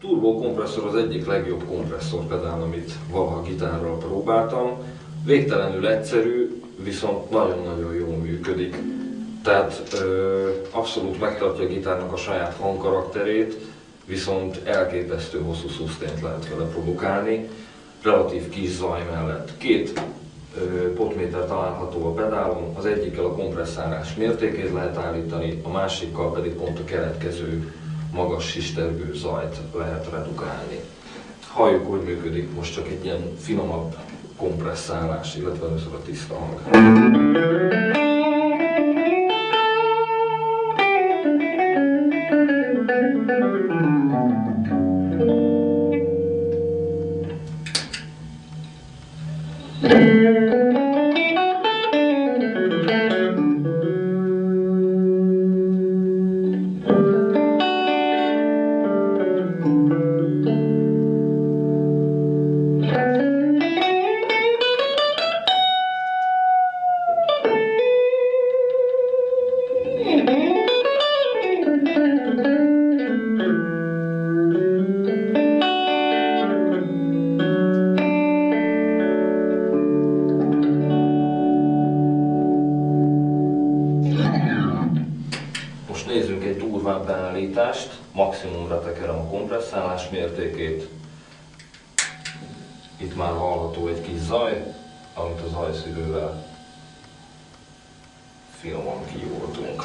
Turbo kompresszor az egyik legjobb kompresszorpedál, amit valaha gitárral próbáltam. Végtelenül egyszerű, viszont nagyon-nagyon jól működik. Tehát abszolút megtartja a gitárnak a saját hangkarakterét, viszont elképesztő hosszú sustaint lehet vele produkálni. Relatív kis zaj mellett. Két potméter található a pedálon, az egyikkel a kompresszálás mértékét lehet állítani, a másikkal pedig pont a keletkező magas sistergő zajt lehet redukálni. Halljuk, hogy működik most csak egy ilyen finomabb kompresszálás, illetve először a tiszta hang. Nézzünk egy durvább beállítást, maximumra tekerem a kompresszálás mértékét. Itt már hallható egy kis zaj, amit a zajszűrővel finoman kiúrtunk.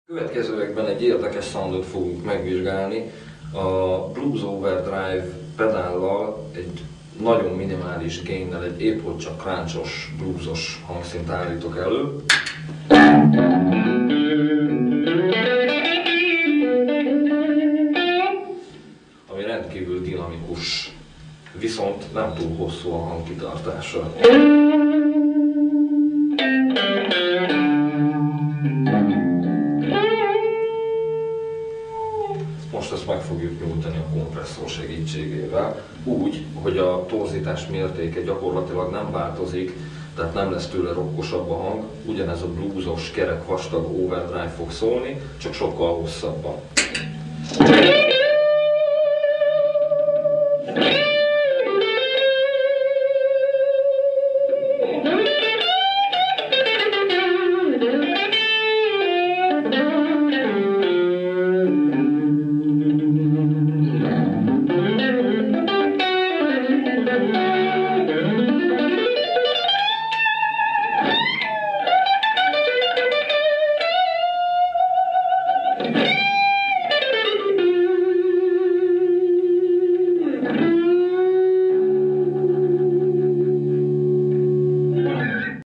Következőekben egy érdekes soundot fogunk megvizsgálni. A Blues Overdrive pedállal egy nagyon minimális gainnel, egy épp hogy csak crunchos, bluesos hangszint állítok elő. Ami rendkívül dinamikus, viszont nem túl hosszú a hangkitartása. Most ezt meg fogjuk nyújtani a kompresszor segítségével, úgy, hogy a torzítás mértéke gyakorlatilag nem változik, tehát nem lesz tőle rokkosabb a hang, ugyanez a bluesos, kerek, vastag overdrive fog szólni, csak sokkal hosszabban.